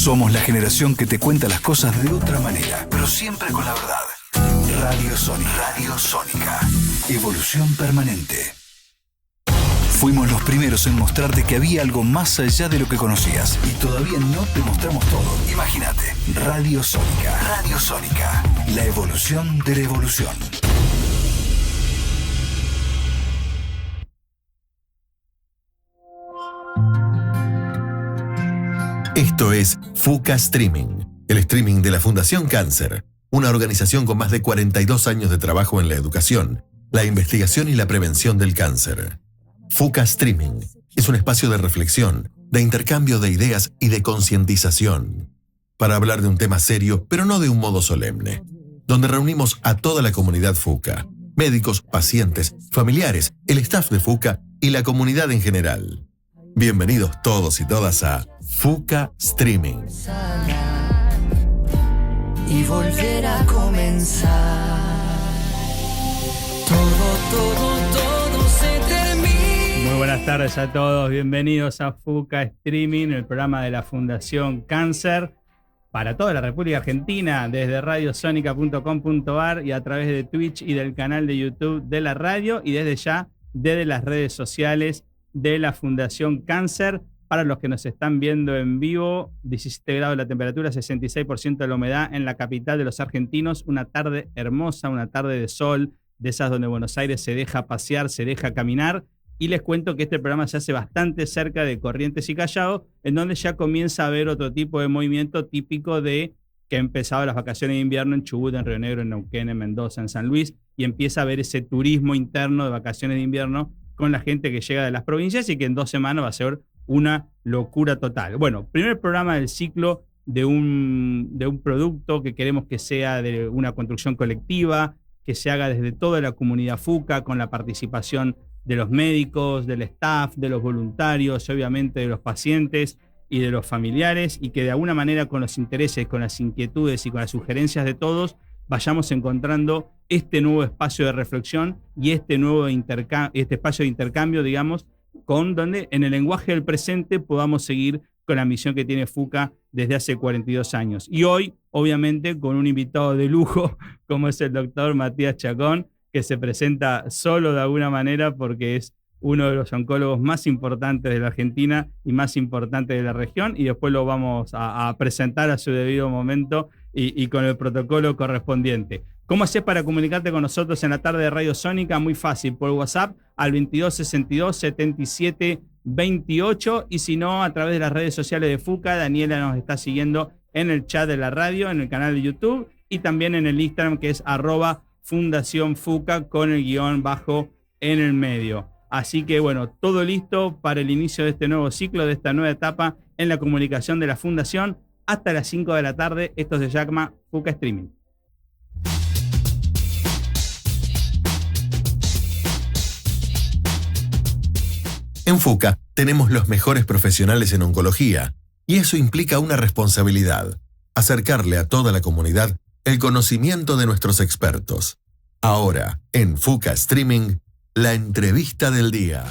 Somos la generación que te cuenta las cosas de otra manera, pero siempre con la verdad. Radio Sónica. Radio Sónica. Evolución permanente. Fuimos los primeros en mostrarte que había algo más allá de lo que conocías. Y todavía no te mostramos todo. Imagínate. Radio Sónica. Radio Sónica. La evolución de la evolución. Esto es FUCA Streaming, el streaming de la Fundación Cáncer, una organización con más de 42 años de trabajo en la educación, la investigación y la prevención del cáncer. FUCA Streaming es un espacio de reflexión, de intercambio de ideas y de concientización, para hablar de un tema serio, pero no de un modo solemne, donde reunimos a toda la comunidad FUCA, médicos, pacientes, familiares, el staff de FUCA y la comunidad en general. Bienvenidos todos y todas a FUCA Streaming. Y volver a comenzar. Todo se termina. Muy buenas tardes a todos, bienvenidos a FUCA Streaming, el programa de la Fundación Cáncer para toda la República Argentina, desde radiosonica.com.ar y a través de Twitch y del canal de YouTube de la radio y desde ya desde las redes sociales de la Fundación Cáncer. Para los que nos están viendo en vivo, 17 grados la temperatura, 66% de la humedad en la capital de los argentinos. Una tarde hermosa, una tarde de sol, de esas donde Buenos Aires se deja pasear, se deja caminar. Y les cuento que este programa se hace bastante cerca de Corrientes y Callao, en donde ya comienza a haber otro tipo de movimiento típico de que ha empezado las vacaciones de invierno en Chubut, en Río Negro, en Neuquén, en Mendoza, en San Luis, y empieza a haber ese turismo interno de vacaciones de invierno con la gente que llega de las provincias y que en 2 semanas va a ser una locura total. Bueno, primer programa del ciclo de un producto que queremos que sea de una construcción colectiva, que se haga desde toda la comunidad FUCA, con la participación de los médicos, del staff, de los voluntarios, obviamente de los pacientes y de los familiares, y que de alguna manera con los intereses, con las inquietudes y con las sugerencias de todos, vayamos encontrando este nuevo espacio de reflexión y este espacio de intercambio, digamos, con donde en el lenguaje del presente podamos seguir con la misión que tiene FUCA desde hace 42 años. Y hoy, obviamente, con un invitado de lujo, como es el doctor Matías Chacón, que se presenta solo de alguna manera porque es uno de los oncólogos más importantes de la Argentina y más importantes de la región, y después lo vamos a presentar a su debido momento y con el protocolo correspondiente. ¿Cómo haces para comunicarte con nosotros en la tarde de Radio Sónica? Muy fácil, por WhatsApp al 2262 77 28, y si no, a través de las redes sociales de FUCA. Daniela nos está siguiendo en el chat de la radio, en el canal de YouTube y también en el Instagram, que es @Fundación FUCA con el guión bajo en el medio. Así que bueno, todo listo para el inicio de este nuevo ciclo, de esta nueva etapa en la comunicación de la Fundación. Hasta las 5 de la tarde, esto se llama FUCA Streaming. En FUCA tenemos los mejores profesionales en oncología, y eso implica una responsabilidad: acercarle a toda la comunidad el conocimiento de nuestros expertos. Ahora, en FUCA Streaming, la entrevista del día.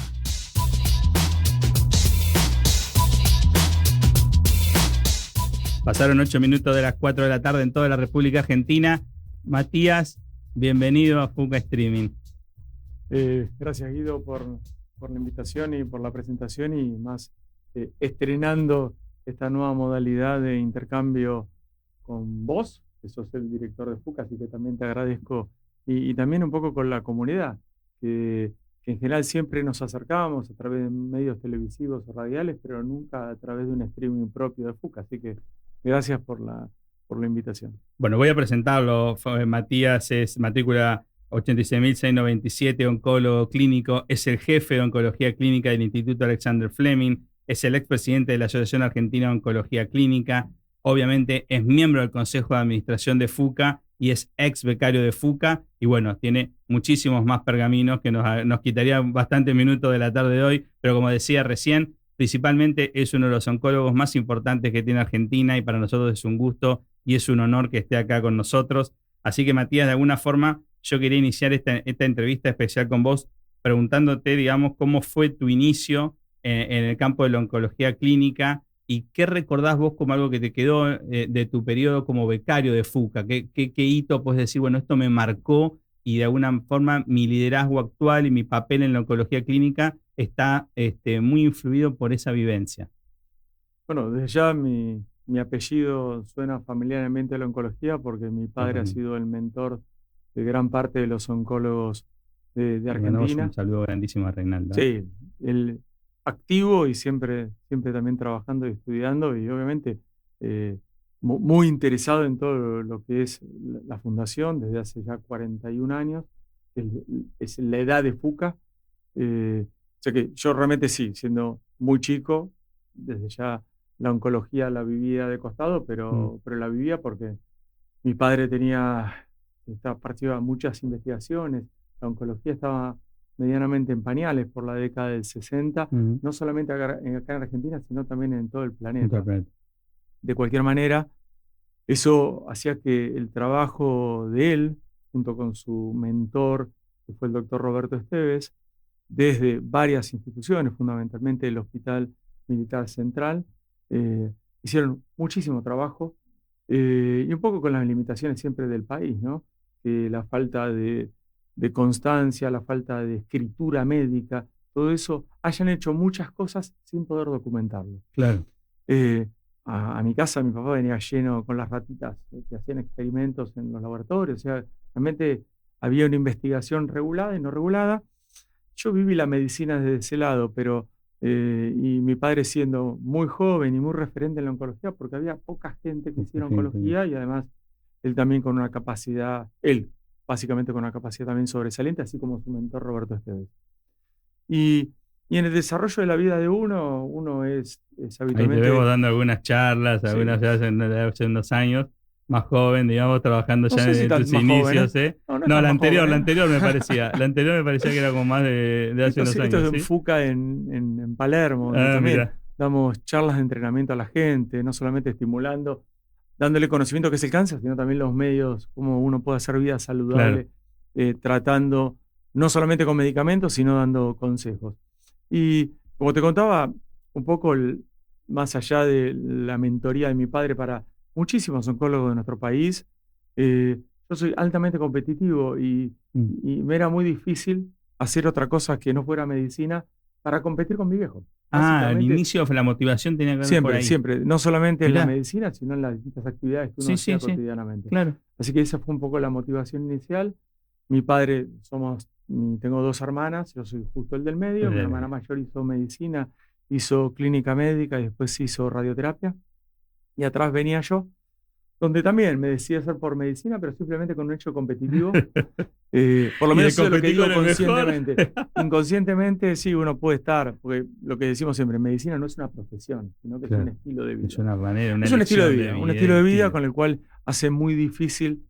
Pasaron 8 minutos de las 4 de la tarde en toda la República Argentina. Matías, bienvenido a FUCA Streaming. Gracias, Guido, por la invitación y por la presentación, y más estrenando esta nueva modalidad de intercambio con vos, que sos el director de FUCA, así que también te agradezco, y también un poco con la comunidad, que en general siempre nos acercábamos a través de medios televisivos o radiales, pero nunca a través de un streaming propio de FUCA, así que gracias por la invitación. Bueno, voy a presentarlo. Matías es matrícula 86.697, oncólogo clínico, es el jefe de oncología clínica del Instituto Alexander Fleming, es el expresidente de la Asociación Argentina de Oncología Clínica, obviamente es miembro del Consejo de Administración de FUCA y es ex becario de FUCA, y bueno, tiene muchísimos más pergaminos que nos quitaría bastante minutos de la tarde de hoy, pero como decía recién, principalmente es uno de los oncólogos más importantes que tiene Argentina, y para nosotros es un gusto y es un honor que esté acá con nosotros. Así que, Matías, de alguna forma yo quería iniciar esta entrevista especial con vos preguntándote, digamos, cómo fue tu inicio en el campo de la oncología clínica ¿Y qué recordás vos como algo que te quedó de tu periodo como becario de FUCA? ¿Qué hito puedes decir, bueno, esto me marcó y de alguna forma mi liderazgo actual y mi papel en la oncología clínica está muy influido por esa vivencia? Bueno, desde ya mi apellido suena familiarmente a la oncología porque mi padre ha sido el mentor de gran parte de los oncólogos de Le mandamos Argentina. un saludo grandísimo a Reinaldo. Sí, él activo y siempre también trabajando y estudiando y obviamente muy interesado en todo lo que es la fundación desde hace ya 41 años. Es la edad de FUCA. O sea que yo realmente sí, siendo muy chico, desde ya la oncología la vivía de costado, pero la vivía porque mi padre participaba en muchas investigaciones. La oncología estaba medianamente en pañales por la década del 60, no solamente acá en Argentina, sino también en todo el planeta. De cualquier manera, eso hacía que el trabajo de él, junto con su mentor, que fue el doctor Roberto Esteves, desde varias instituciones, fundamentalmente el Hospital Militar Central, hicieron muchísimo trabajo y un poco con las limitaciones siempre del país, ¿no? La falta de constancia, la falta de escritura médica, todo eso, hayan hecho muchas cosas sin poder documentarlo. Claro. A mi casa mi papá venía lleno con las ratitas que hacían experimentos en los laboratorios, o sea, realmente había una investigación regulada y no regulada. Yo viví la medicina desde ese lado, pero y mi padre siendo muy joven y muy referente en la oncología, porque había poca gente que hiciera oncología y además él también con una capacidad, básicamente con una capacidad también sobresaliente, así como su mentor Roberto Esteves. Y en el desarrollo de la vida de uno es habitualmente... Ahí te vemos dando algunas charlas, algunas ya hace unos años, más joven, digamos, trabajando ya en tus inicios. No, la anterior me parecía. La anterior me parecía que era como más de hace unos años. Esto es en FUCA en Palermo, donde también damos charlas de entrenamiento a la gente, no solamente estimulando, dándole conocimiento que es el cáncer, sino también los medios, cómo uno puede hacer vida saludable, tratando no solamente con medicamentos, sino dando consejos. Y como te contaba, un poco más allá de la mentoría de mi padre para muchísimos oncólogos de nuestro país, yo soy altamente competitivo y me era muy difícil hacer otra cosa que no fuera medicina para competir con mi viejo. Al inicio la motivación tenía que ver por ahí. Siempre, no solamente en la medicina, sino en las distintas actividades que uno hacía cotidianamente. Claro. Así que esa fue un poco la motivación inicial. Mi padre, tengo 2 hermanas, yo soy justo el del medio, mi hermana mayor hizo medicina, hizo clínica médica y después hizo radioterapia. Y atrás venía yo, donde también me decidí hacer por medicina, pero simplemente con un hecho competitivo. Por lo menos eso es lo que digo conscientemente. Inconscientemente sí, uno puede estar, porque lo que decimos siempre, medicina no es una profesión, sino que es un estilo de vida. Es una manera, es un estilo de vida, un estilo de vida con el cual hace muy difícil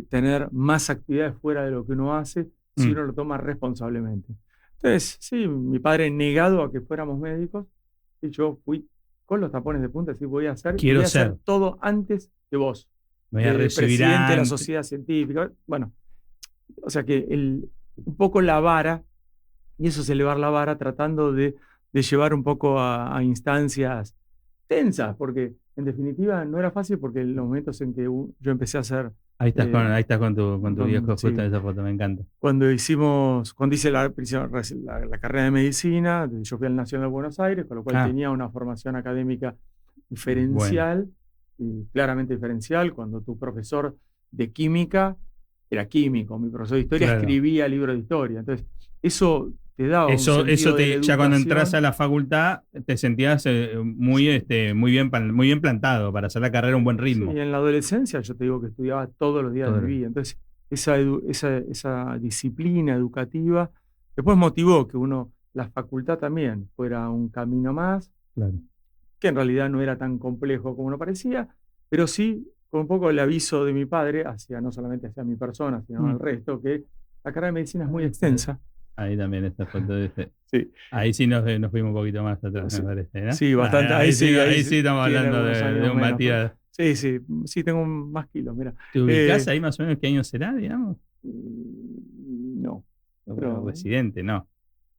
tener más actividades fuera de lo que uno hace si uno lo toma responsablemente. Entonces, sí, mi padre negado a que fuéramos médicos, y yo fui con los tapones de punta, decir, voy a hacer todo antes de vos. Voy a recibir presidente de la sociedad científica. Bueno, o sea que un poco la vara, y eso es elevar la vara, tratando de llevar un poco a instancias tensas, porque en definitiva no era fácil, porque en los momentos en que yo empecé a hacer... Ahí estás con tu viejo justo en esa foto, me encanta. Cuando hice la carrera de medicina, yo fui al Nacional de Buenos Aires, con lo cual tenía una formación académica diferencial, y claramente diferencial, cuando tu profesor de química era químico, mi profesor de historia escribía libros de historia. Entonces, eso te da un sentido de ya cuando entras a la facultad te sentías muy bien plantado para hacer la carrera a un buen ritmo. Sí, y en la adolescencia yo te digo que estudiaba todos los días de mi vida. Entonces, esa disciplina educativa después motivó que la facultad también fuera un camino más, que en realidad no era tan complejo como uno parecía, pero sí con un poco el aviso de mi padre, no solamente hacia mi persona, sino al resto, que la carrera de medicina es muy extensa. Ahí también esta foto sí. Ahí sí nos fuimos un poquito más atrás, me parece, ¿no? Sí, bastante. Ahí sí estamos hablando de un Matías. Sí, tengo más kilos, mira. ¿Te ubicás ahí más o menos qué año será, digamos? No. Pero residente, no.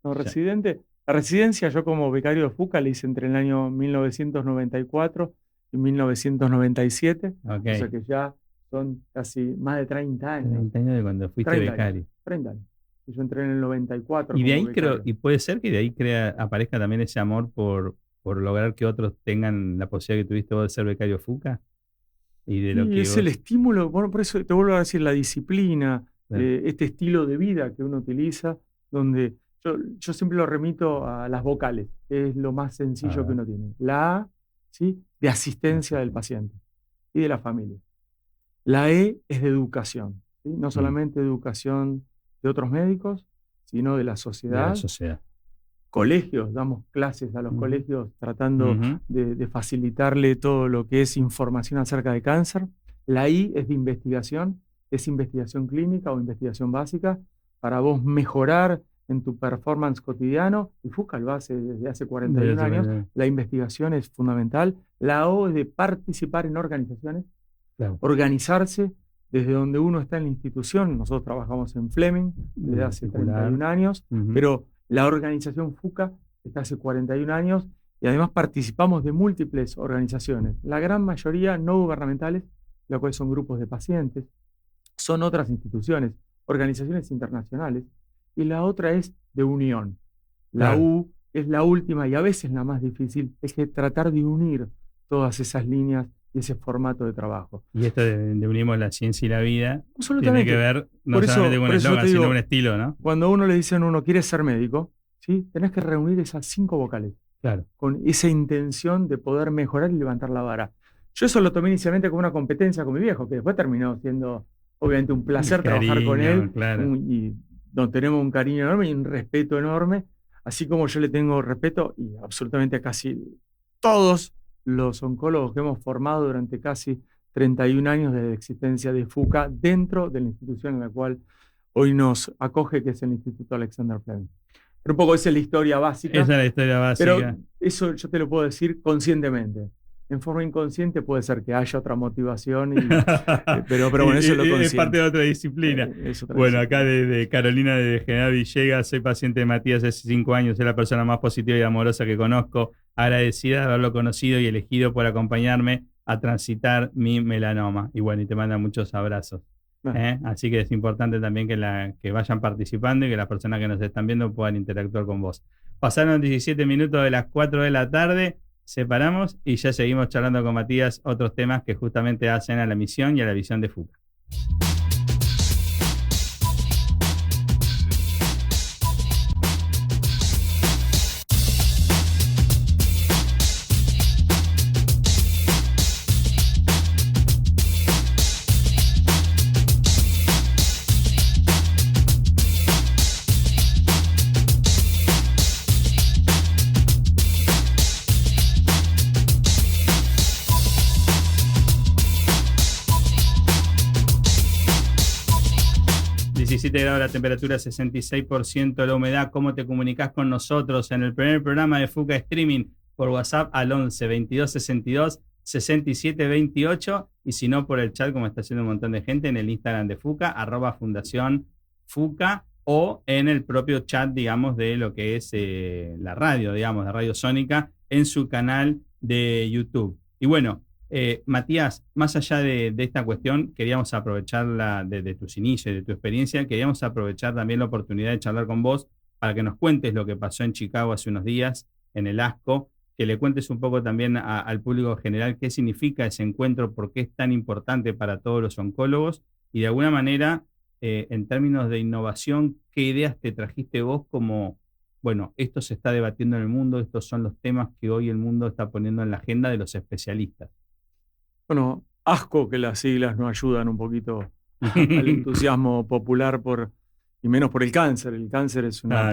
No, residente. La residencia, yo como becario de FUCA la hice entre el año 1994 y 1997, Ok. o sea que ya son casi más de 30 años. 30 años de cuando fuiste 30 becario. años, 30 años. Yo entré en el 94 Y de como ahí creo, becario. y puede ser que de ahí aparezca también ese amor por lograr que otros tengan la posibilidad que tuviste vos de ser becario FUCA. Y de lo Y que es vos. el estímulo, bueno, por eso te vuelvo a decir, la disciplina, Claro. este estilo de vida que uno utiliza, donde yo siempre lo remito a las vocales, que es lo más sencillo que uno tiene. La A, ¿sí? De asistencia del paciente y de la familia. La E es de educación, ¿sí? No solamente educación de otros médicos, sino de la De la sociedad. sociedad. Colegios, damos clases a los Ujú. colegios tratando Ujú. de facilitarle todo lo que es información acerca de cáncer. La I es de investigación, es investigación clínica o investigación básica para vos mejorar en tu performance cotidiano, y FUCA lo hace desde hace 41 años, la investigación es fundamental. La O es de participar en organizaciones, Claro. organizarse desde donde uno está en la institución. Nosotros trabajamos en Fleming desde hace Particular. 31 años, Ujú. pero la organización FUCA está hace 41 años y además participamos de múltiples organizaciones, la gran mayoría no gubernamentales, las cuales son grupos de pacientes, son otras instituciones, organizaciones internacionales, y la otra es de unión. La Claro. U es la última y a veces la más difícil, es que tratar de unir todas esas líneas y ese formato de trabajo. Y esto de unimos la ciencia y la vida tiene Absolutamente. que ver no Por eso- solamente con por un eso eslogan, te sino digo, un estilo, ¿no? Cuando a uno le dicen uno quiere ser médico, ¿sí? Tenés que reunir esas 5 vocales Claro. con esa intención de poder mejorar y levantar la vara. Yo eso lo tomé inicialmente como una competencia con mi viejo, que después terminó siendo obviamente un placer trabajar con él, Claro. y nos tenemos un cariño enorme y un respeto enorme, así como yo le tengo respeto y absolutamente a casi todos los oncólogos que hemos formado durante casi 31 años de existencia de FUCA dentro de la institución en la cual hoy nos acoge, que es el Instituto Alexander Fleming. Pero un poco esa es la historia básica. Esa es la historia básica. Pero eso yo te lo puedo decir conscientemente. En forma inconsciente puede ser que haya otra motivación, pero bueno, eso es lo consciente. Es parte de otra disciplina. Es otra Bueno, disciplina. acá de Carolina de General Villegas, soy paciente de Matías hace 5 años, es la persona más positiva y amorosa que conozco, agradecida de haberlo conocido y elegido por acompañarme a transitar mi melanoma. Y bueno, y te manda muchos abrazos. Así que es importante también que vayan participando y que las personas que nos están viendo puedan interactuar con vos. Pasaron 17 minutos de las 4 de la tarde, separamos y ya seguimos charlando con Matías otros temas que justamente hacen a la misión y a la visión de FUCA. grados la temperatura, 66% la humedad. ¿Cómo te comunicas con nosotros en el primer programa de FUCA Streaming? Por WhatsApp al 11 22 62 67 28 y si no por el chat, como está haciendo un montón de gente, en el Instagram de FUCA, @Fundación FUCA, o en el propio chat, digamos, de lo que es la radio, digamos, de Radio Sónica, en su canal de YouTube. Y bueno, Matías, más allá de esta cuestión, queríamos aprovechar de tus inicios y de tu experiencia, queríamos aprovechar también la oportunidad de charlar con vos para que nos cuentes lo que pasó en Chicago hace unos días, en el ASCO, que le cuentes un poco también al público general qué significa ese encuentro, por qué es tan importante para todos los oncólogos y de alguna manera, en términos de innovación, qué ideas te trajiste vos como, bueno, esto se está debatiendo en el mundo, estos son los temas que hoy el mundo está poniendo en la agenda de los especialistas. Bueno, ASCO, que las siglas nos ayudan un poquito al entusiasmo popular y menos por el cáncer. El cáncer es una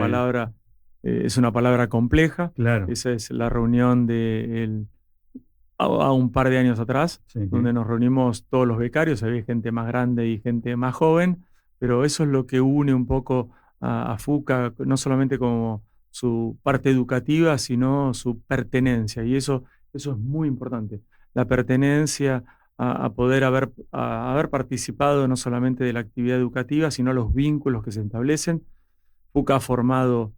palabra compleja. Claro. Esa es la reunión a un par de años atrás, Sí. donde nos reunimos todos los becarios, había gente más grande y gente más joven, pero eso es lo que une un poco a FUCA, no solamente como su parte educativa, sino su pertenencia, y eso es muy importante. La pertenencia a poder haber participado no solamente de la actividad educativa, sino los vínculos que se establecen. FUCA ha formado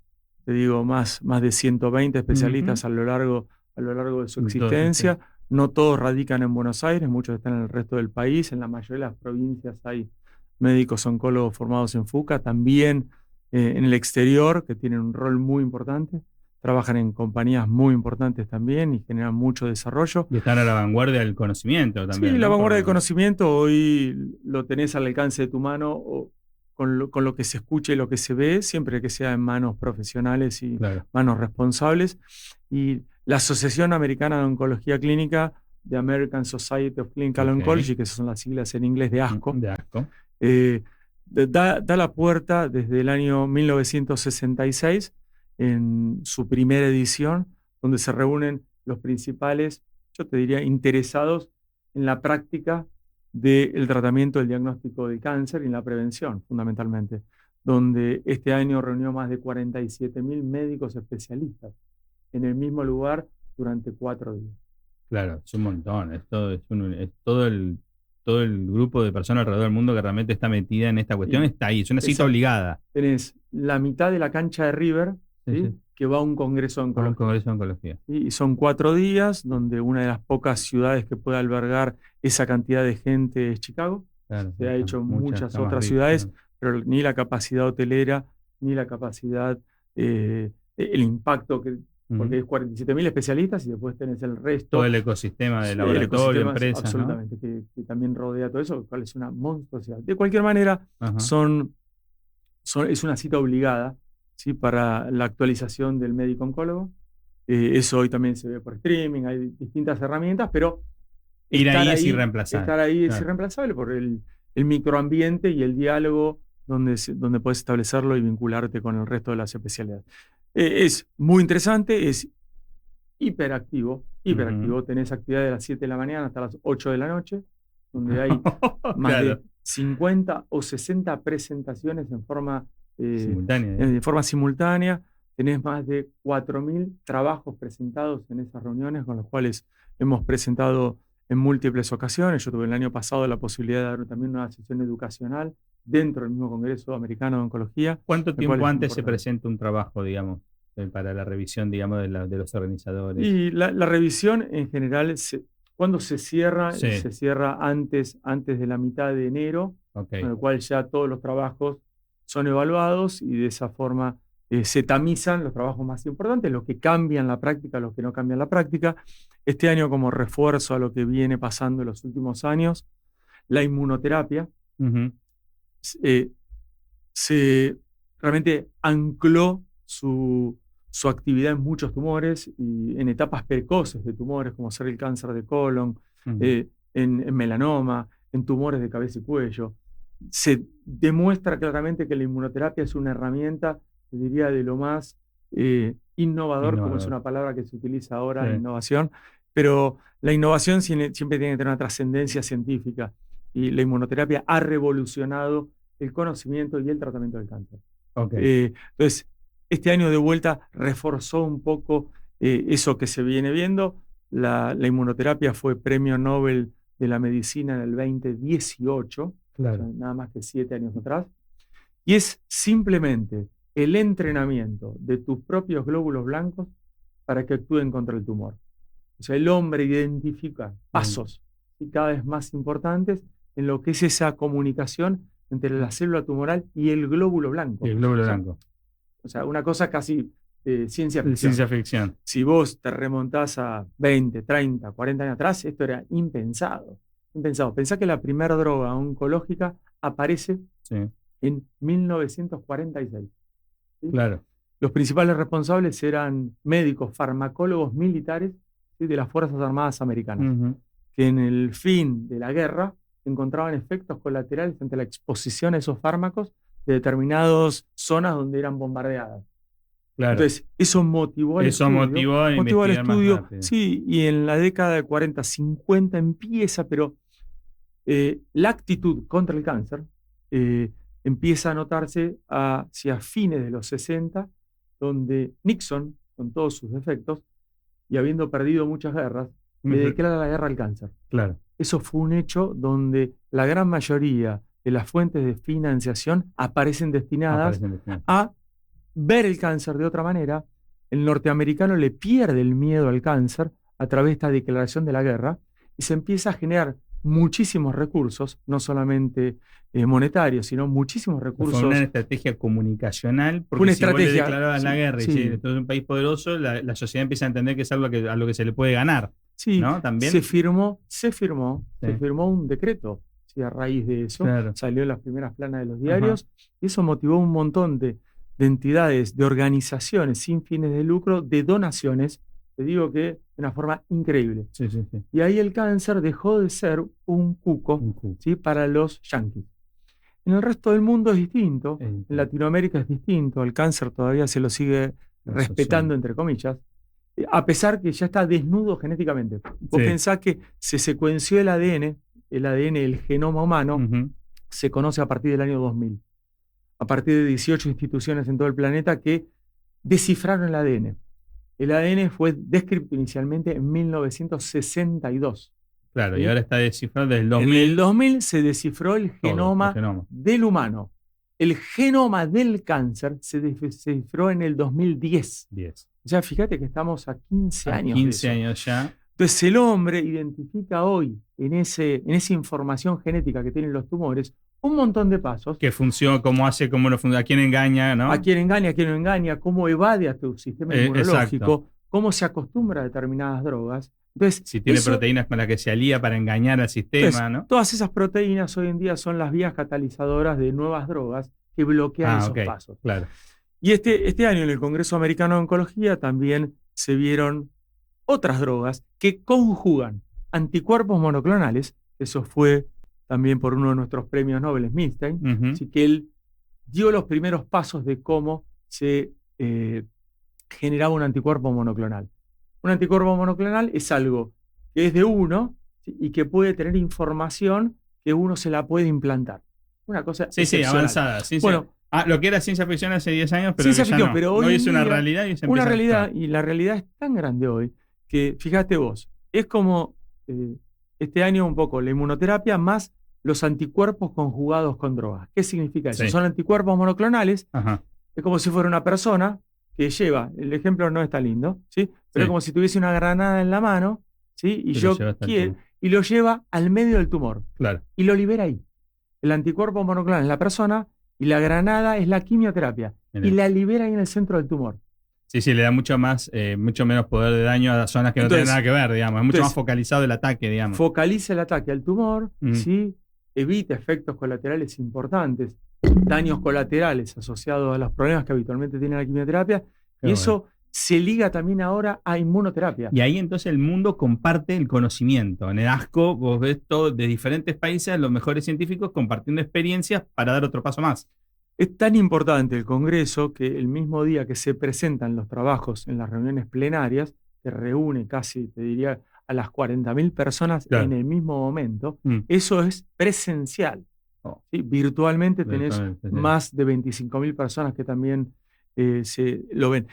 te digo, más de 120 especialistas a lo largo de su existencia. No todos radican en Buenos Aires, muchos están en el resto del país. En la mayoría de las provincias hay médicos oncólogos formados en FUCA, también en el exterior, que tienen un rol muy importante. Trabajan en compañías muy importantes también y generan mucho desarrollo. Y están a la vanguardia del conocimiento también. Sí, la ¿no? vanguardia del conocimiento hoy lo tenés al alcance de tu mano o con lo que se escuche y lo que se ve, siempre que sea en manos profesionales y manos responsables. Y la Asociación Americana de Oncología Clínica, The American Society of Clinical Oncology, que esas son las siglas en inglés de ASCO, da la puerta desde el año 1966 en su primera edición, donde se reúnen los principales, yo te diría, interesados en la práctica del tratamiento del diagnóstico de cáncer y en la prevención, fundamentalmente, donde este año reunió más de 47.000 médicos especialistas en el mismo lugar durante 4 días. Claro, es un montón, es todo el grupo de personas alrededor del mundo que realmente está metida en esta cuestión, está ahí, es una cita obligada. Tenés la mitad de la cancha de River, ¿sí? Que va a un congreso de oncología. ¿Sí? Y son 4 días, donde una de las pocas ciudades que puede albergar esa cantidad de gente es Chicago. Se ha hecho en muchas otras ciudades, pero ni la capacidad hotelera, ni la capacidad, el impacto que... Porque es 47.000 especialistas y después tenés el resto. Todo el ecosistema de laboratorio, empresas. Absolutamente, ¿no? que también rodea todo eso, lo cual es una monstruosidad. De cualquier manera, es una cita obligada, ¿sí? Para la actualización del médico oncólogo. Eso hoy también se ve por streaming, hay distintas herramientas, pero estar ahí es irreemplazable. Estar ahí es irreemplazable por el microambiente y el diálogo donde puedes establecerlo y vincularte con el resto de las especialidades. Es muy interesante, es hiperactivo. Tenés actividad de las 7 de la mañana hasta las 8 de la noche, donde hay más de 50 o 60 presentaciones en forma simultánea. Tenés más de 4.000 trabajos presentados en esas reuniones, con los cuales hemos presentado en múltiples ocasiones. Yo tuve el año pasado la posibilidad de dar también una sesión educacional dentro del mismo Congreso Americano de Oncología. ¿Cuánto tiempo antes se presenta un trabajo, digamos, para la revisión, digamos, de los organizadores? Y la revisión en general, cuando se cierra, se cierra antes de la mitad de enero, con lo cual ya todos los trabajos son evaluados y de esa forma se tamizan los trabajos más importantes, los que cambian la práctica, los que no cambian la práctica. Este año, como refuerzo a lo que viene pasando en los últimos años, la inmunoterapia se realmente ancló su actividad en muchos tumores y en etapas precoces de tumores, como ser el cáncer de colon, en melanoma, en tumores de cabeza y cuello. Se demuestra claramente que la inmunoterapia es una herramienta, diría, de lo más innovador, como es una palabra que se utiliza ahora, innovación, pero la innovación siempre tiene que tener una trascendencia científica y la inmunoterapia ha revolucionado el conocimiento y el tratamiento del cáncer. Entonces, este año de vuelta reforzó un poco eso que se viene viendo. La inmunoterapia fue premio Nobel de la Medicina en el 2018, o sea, nada más que 7 años atrás, y es simplemente el entrenamiento de tus propios glóbulos blancos para que actúen contra el tumor. O sea, el hombre identifica pasos y cada vez más importantes en lo que es esa comunicación entre la célula tumoral y el glóbulo blanco. El glóbulo blanco. O sea, una cosa casi ciencia ficción. Ciencia ficción. Si vos te remontás a 20, 30, 40 años atrás, esto era impensado. Pensá que la primera droga oncológica aparece en 1946. ¿Sí? Claro. Los principales responsables eran médicos, farmacólogos militares, ¿sí? De las Fuerzas Armadas Americanas, que en el fin de la guerra encontraban efectos colaterales ante la exposición a esos fármacos de determinadas zonas donde eran bombardeadas. Entonces, eso motivó al estudio. Sí, y en la década de 40, 50 empieza, pero la actitud contra el cáncer empieza a notarse hacia fines de los 60, donde Nixon, con todos sus defectos, y habiendo perdido muchas guerras, le declara la guerra al cáncer. Eso fue un hecho donde la gran mayoría de las fuentes de financiación aparecen destinadas a ver el cáncer de otra manera, el norteamericano le pierde el miedo al cáncer a través de esta declaración de la guerra y se empieza a generar muchísimos recursos, no solamente monetarios, sino muchísimos recursos. Fue una estrategia comunicacional, porque una si vos le estrategia, declarabas la guerra y sí. si esto es un país poderoso, la sociedad empieza a entender que es algo a lo que se le puede ganar. Sí, ¿no? ¿También? se firmó un decreto. Sí, a raíz de eso Claro. salió en las primeras planas de los diarios y eso motivó un montón de entidades, de organizaciones sin fines de lucro, de donaciones, te digo que de una forma increíble. Sí, sí, sí. Y ahí el cáncer dejó de ser un cuco, ¿sí? Para los yanquis. En el resto del mundo es distinto, en Latinoamérica es distinto, el cáncer todavía se lo sigue respetando, entre comillas, a pesar que ya está desnudo genéticamente. Vos pensás que se secuenció el ADN del genoma humano, se conoce a partir del año 2000. A partir de 18 instituciones en todo el planeta que descifraron el ADN. El ADN fue descrito inicialmente en 1962. Claro, ¿sí? Y ahora está descifrado desde el 2000. En el 2000 se descifró el genoma del humano. El genoma del cáncer se descifró en el 2010. Ya fíjate que estamos a 15 años. 15 años ya. Entonces el hombre identifica hoy en esa información genética que tienen los tumores un montón de pasos. Que funciona, cómo hace, cómo no funciona, a quién engaña, ¿no? A quién engaña, a quién no engaña, cómo evade a tu sistema inmunológico, cómo se acostumbra a determinadas drogas. Entonces, si tiene proteínas con las que se alía para engañar al sistema, entonces, ¿no? Todas esas proteínas hoy en día son las vías catalizadoras de nuevas drogas que bloquean esos pasos. Claro. Y este año en el Congreso Americano de Oncología también se vieron otras drogas que conjugan anticuerpos monoclonales. Eso fue también por uno de nuestros premios Nobel, Milstein. Así que él dio los primeros pasos de cómo se generaba un anticuerpo monoclonal. Un anticuerpo monoclonal es algo que es de uno, ¿sí? Y que puede tener información que uno se la puede implantar. Una cosa avanzada. Bueno, lo que era ciencia ficción hace 10 años, pero ciencia ficción, pero hoy es una realidad y se empieza una realidad, y la realidad es tan grande hoy que, fíjate vos, es como este año un poco la inmunoterapia más los anticuerpos conjugados con drogas. ¿Qué significa eso? Son anticuerpos monoclonales. Es como si fuera una persona que lleva, el ejemplo no está lindo, ¿sí? Pero es como si tuviese una granada en la mano, ¿sí? Y lo lleva al medio del tumor. Claro. Y lo libera ahí. El anticuerpo monoclonal es la persona y la granada es la quimioterapia. Y la libera ahí en el centro del tumor. Sí, le da mucho menos poder de daño a zonas que no tienen nada que ver, digamos. Es mucho más focalizado el ataque, digamos. Focaliza el ataque al tumor, ¿sí? Evita efectos colaterales importantes, daños colaterales asociados a los problemas que habitualmente tiene la quimioterapia. Y eso se liga también ahora a inmunoterapia. Y ahí entonces el mundo comparte el conocimiento. En el ASCO vos ves todo de diferentes países, los mejores científicos compartiendo experiencias para dar otro paso más. Es tan importante el Congreso que el mismo día que se presentan los trabajos en las reuniones plenarias, que reúne casi, te diría, a las 40.000 personas en el mismo momento, eso es presencial. ¿Sí? Virtualmente tenés más de 25.000 personas que también se lo ven.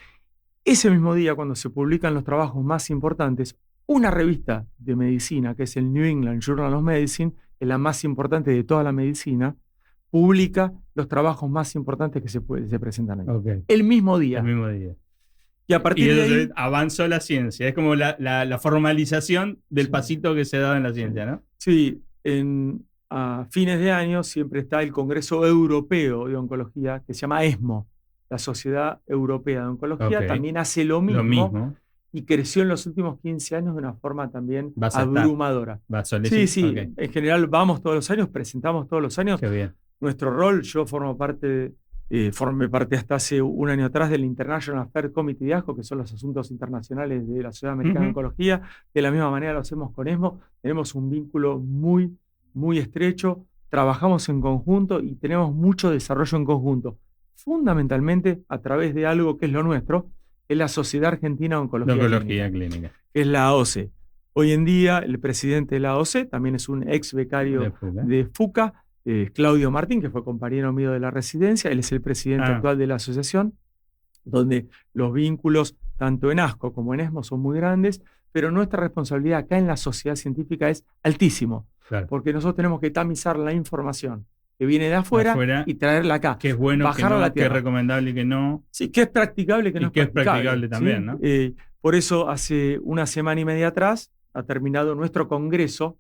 Ese mismo día, cuando se publican los trabajos más importantes, una revista de medicina, que es el New England Journal of Medicine, que es la más importante de toda la medicina, publica los trabajos más importantes que se presentan ahí. El mismo día. Y a partir de ahí avanzó la ciencia. Es como la formalización del pasito que se ha dado en la ciencia, ¿no? Sí. A fines de año siempre está el Congreso Europeo de Oncología, que se llama ESMO. La Sociedad Europea de Oncología también hace lo mismo. Y creció en los últimos 15 años de una forma también abrumadora. Sí. En general vamos todos los años, presentamos todos los años. Qué bien. Nuestro rol, yo formé parte hasta hace un año atrás del International Affairs Committee de ASCO, que son los asuntos internacionales de la Sociedad Americana de Oncología. De la misma manera lo hacemos con ESMO. Tenemos un vínculo muy, muy estrecho. Trabajamos en conjunto y tenemos mucho desarrollo en conjunto. Fundamentalmente a través de algo que es lo nuestro, que es la Sociedad Argentina de Oncología Clínica, que es la AOC. Hoy en día el presidente de la AOC también es un ex becario de FUCA, Claudio Martín, que fue compañero mío de la residencia. Él es el presidente actual de la asociación, donde los vínculos tanto en ASCO como en ESMO son muy grandes, pero nuestra responsabilidad acá en la sociedad científica es altísimo, porque nosotros tenemos que tamizar la información que viene de afuera, y traerla acá. Que es bueno, bajarla a la que es tierra. recomendable y que no. Sí, que es practicable, que no y es que practicable. es practicable también, ¿no? Por eso hace una semana y media atrás ha terminado nuestro congreso,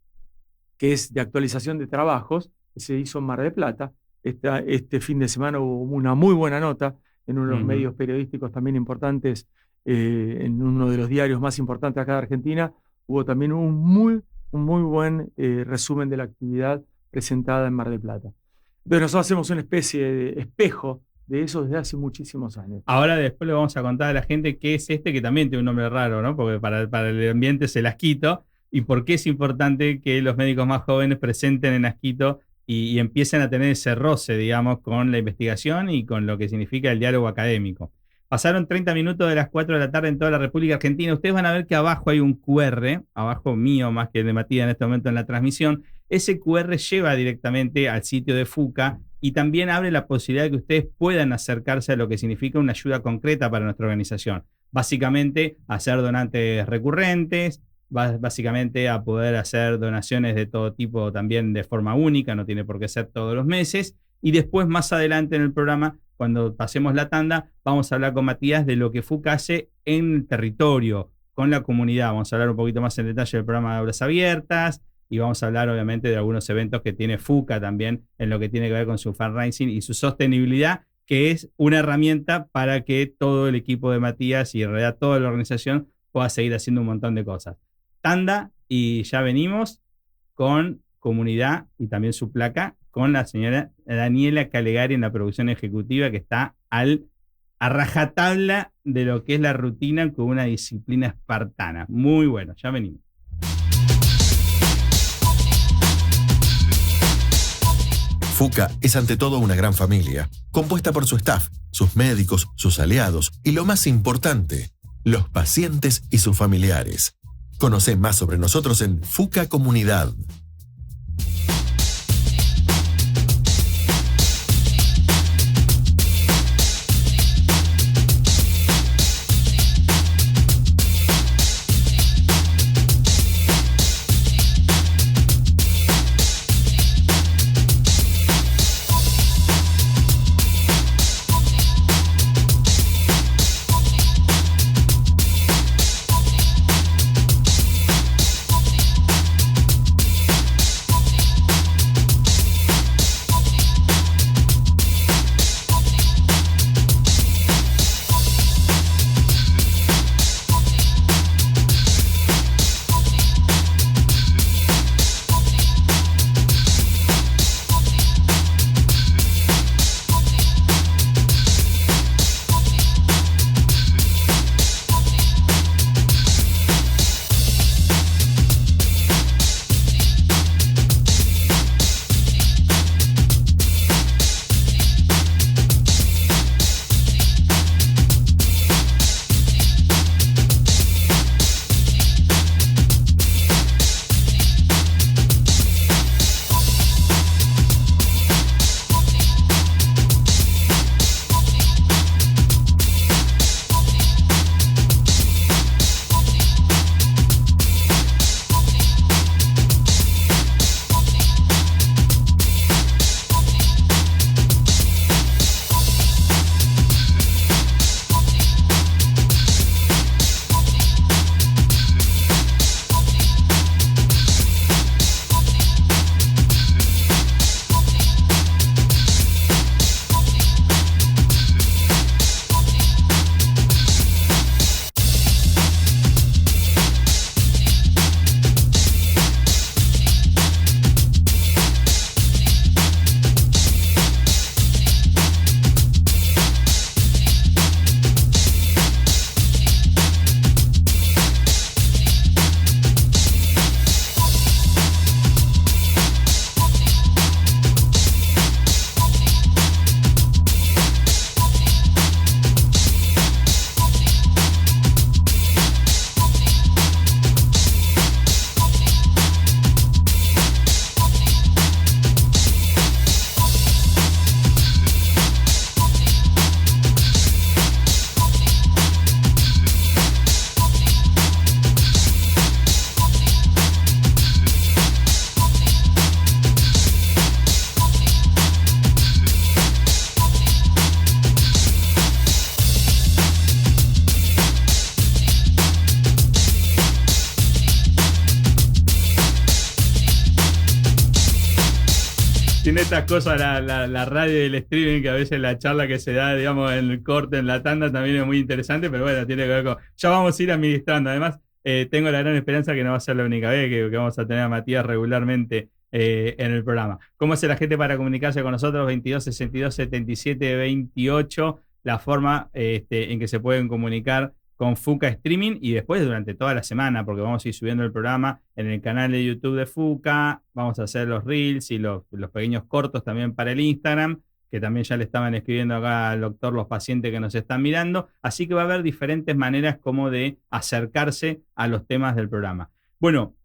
que es de actualización de trabajos, que se hizo en Mar del Plata. Este fin de semana hubo una muy buena nota en uno de los medios periodísticos también importantes, en uno de los diarios más importantes acá de Argentina. Hubo también un muy buen resumen de la actividad presentada en Mar del Plata. Entonces nosotros hacemos una especie de espejo de eso desde hace muchísimos años. Ahora después le vamos a contar a la gente qué es que también tiene un nombre raro, ¿no? Porque para el ambiente se las quito, y por qué es importante que los médicos más jóvenes presenten en Asquito y empiecen a tener ese roce, digamos, con la investigación y con lo que significa el diálogo académico. Pasaron 30 minutos de las 4 de la tarde en toda la República Argentina. Ustedes van a ver que abajo hay un QR, abajo mío más que el de Matías en este momento en la transmisión. Ese QR lleva directamente al sitio de FUCA y también abre la posibilidad de que ustedes puedan acercarse a lo que significa una ayuda concreta para nuestra organización. Básicamente, a ser donantes recurrentes, básicamente a poder hacer donaciones de todo tipo también de forma única, no tiene por qué ser todos los meses. Y después, más adelante en el programa, cuando pasemos la tanda, vamos a hablar con Matías de lo que FUCA hace en el territorio, con la comunidad. Vamos a hablar un poquito más en detalle del programa de Aulas Abiertas y vamos a hablar obviamente de algunos eventos que tiene FUCA también en lo que tiene que ver con su fundraising y su sostenibilidad, que es una herramienta para que todo el equipo de Matías y en realidad toda la organización pueda seguir haciendo un montón de cosas. Tanda y ya venimos con comunidad y también su placa con la señora Daniela Calegari en la producción ejecutiva, que está a rajatabla de lo que es la rutina con una disciplina espartana. Muy bueno, ya venimos. FUCA es ante todo una gran familia, compuesta por su staff, sus médicos, sus aliados y lo más importante, los pacientes y sus familiares. Conoce más sobre nosotros en FUCA Comunidad. sin estas cosas, la radio y el streaming, que a veces la charla que se da, digamos, en el corte, en la tanda, también es muy interesante, pero bueno, tiene que ver con... Ya vamos a ir administrando. Además, tengo la gran esperanza que no va a ser la única vez que vamos a tener a Matías regularmente en el programa. ¿Cómo hace la gente para comunicarse con nosotros? 22 62 77 28, la forma en que se pueden comunicar con Fuca Streaming, y después durante toda la semana, porque vamos a ir subiendo el programa en el canal de YouTube de Fuca, vamos a hacer los reels y los pequeños cortos también para el Instagram, que también ya le estaban escribiendo acá al doctor los pacientes que nos están mirando, así que va a haber diferentes maneras como de acercarse a los temas del programa. Bueno,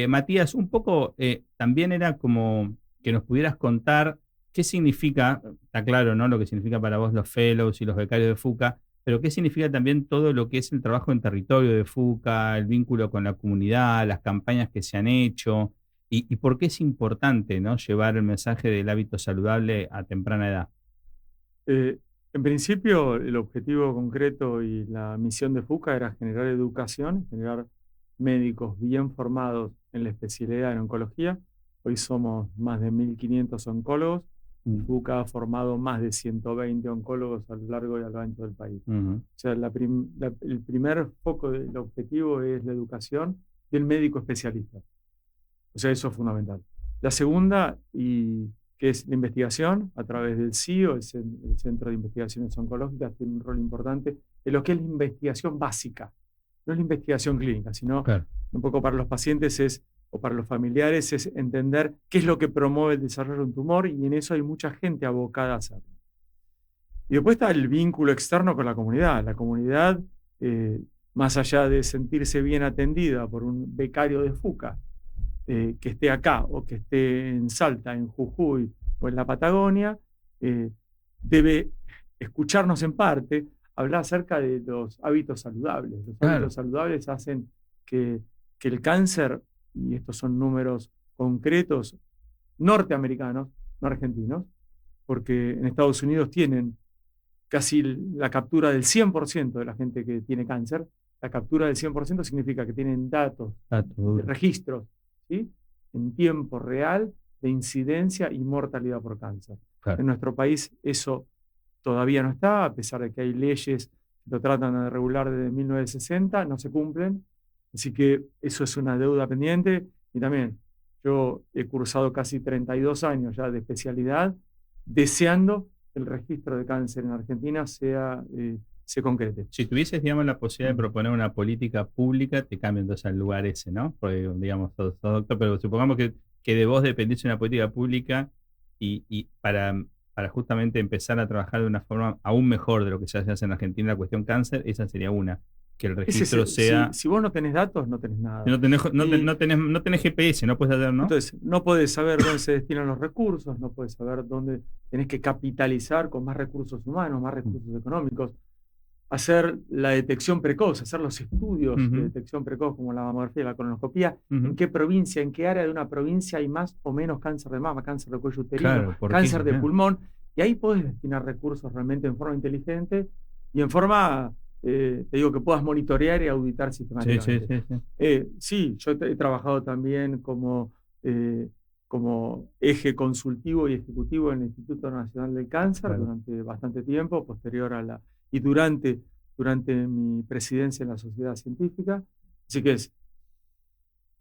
Matías, un poco también era como que nos pudieras contar qué significa, está claro, ¿no?, lo que significa para vos los fellows y los becarios de Fuca, pero qué significa también todo lo que es el trabajo en territorio de Fuca, el vínculo con la comunidad, las campañas que se han hecho, y por qué es importante, ¿no?, llevar el mensaje del hábito saludable a temprana edad. En principio, el objetivo concreto y la misión de Fuca era generar educación, generar médicos bien formados en la especialidad en oncología. Hoy somos más de 1.500 oncólogos. Fuca ha formado más de 120 oncólogos a lo largo y a lo ancho del país. O sea, el primer foco del objetivo es la educación del médico especialista. O sea, eso es fundamental. La segunda, y que es la investigación, a través del CIO, el Centro de Investigaciones Oncológicas, tiene un rol importante en lo que es la investigación básica. No es la investigación clínica, sino un poco para los pacientes o para los familiares es entender qué es lo que promueve el desarrollo de un tumor, y en eso hay mucha gente abocada a hacerlo. Y después está el vínculo externo con la comunidad. La comunidad, más allá de sentirse bien atendida por un becario de Fuca, que esté acá o que esté en Salta, en Jujuy o en la Patagonia, debe escucharnos en parte, hablar acerca de los hábitos saludables. Los hábitos saludables hacen que el cáncer, y estos son números concretos norteamericanos, no argentinos, porque en Estados Unidos tienen casi la captura del 100% de la gente que tiene cáncer. La captura del 100% significa que tienen datos, registros, ¿sí?, en tiempo real de incidencia y mortalidad por cáncer. En nuestro país eso todavía no está, a pesar de que hay leyes que lo tratan de regular desde 1960, no se cumplen. Así que eso es una deuda pendiente. Y también yo he cursado casi 32 años ya de especialidad, deseando que el registro de cáncer en Argentina se concrete. Si tuvieses, digamos, la posibilidad de proponer una política pública, te cambia entonces al lugar ese, ¿no? Porque, digamos, sos doctor, pero supongamos que de vos dependiese una política pública y para justamente empezar a trabajar de una forma aún mejor de lo que se hace en Argentina la cuestión cáncer, esa sería una. Que el registro sea... Si vos no tenés datos, no tenés nada. No tenés GPS, no puedes hacer, ¿no? Entonces, no podés saber dónde se destinan los recursos, no podés saber dónde tenés que capitalizar con más recursos humanos, más recursos económicos, hacer la detección precoz, hacer los estudios de detección precoz como la mamografía y la colonoscopía, en qué provincia, en qué área de una provincia hay más o menos cáncer de mama, cáncer de cuello uterino, cáncer de pulmón, y ahí podés destinar recursos realmente en forma inteligente y en forma... te digo que puedas monitorear y auditar sistemáticamente. Sí, yo he trabajado también como eje consultivo y ejecutivo en el Instituto Nacional del Cáncer durante bastante tiempo, posterior a durante mi presidencia en la sociedad científica. Así que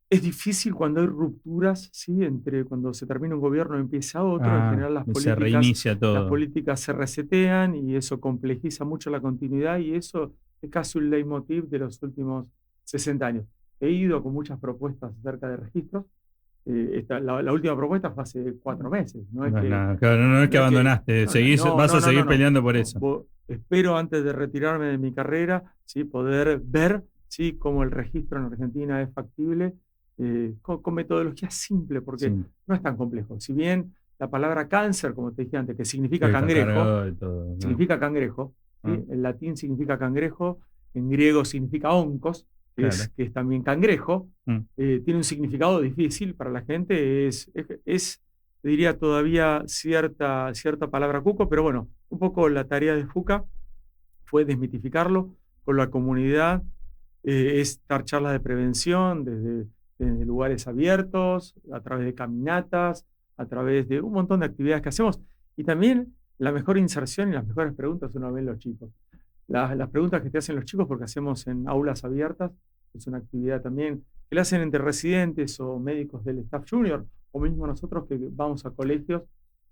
es difícil cuando hay rupturas, ¿sí?, entre cuando se termina un gobierno y empieza otro. En general se reinicia todo. Las políticas se resetean y eso complejiza mucho la continuidad, y eso es casi un leitmotiv de los últimos 60 años. He ido con muchas propuestas acerca de registros. La última propuesta fue hace 4 meses. No es que abandonaste, vas a seguir peleando por eso. Espero, antes de retirarme de mi carrera, ¿sí?, poder ver, ¿sí?, cómo el registro en Argentina es factible, con metodología simple, porque no es tan complejo. Si bien la palabra cáncer, como te dije antes, que significa cangrejo, significa cangrejo, ¿sí? En latín significa cangrejo, en griego significa oncos, que es también cangrejo, tiene un significado difícil para la gente, es diría todavía cierta palabra cuco, pero bueno, un poco la tarea de Fuca fue desmitificarlo con la comunidad, es dar charlas de prevención desde lugares abiertos, a través de caminatas, a través de un montón de actividades que hacemos. Y también la mejor inserción y las mejores preguntas uno ve en los chicos. Las preguntas que te hacen los chicos, porque hacemos en aulas abiertas, es una actividad también que la hacen entre residentes o médicos del staff junior, o mismo nosotros que vamos a colegios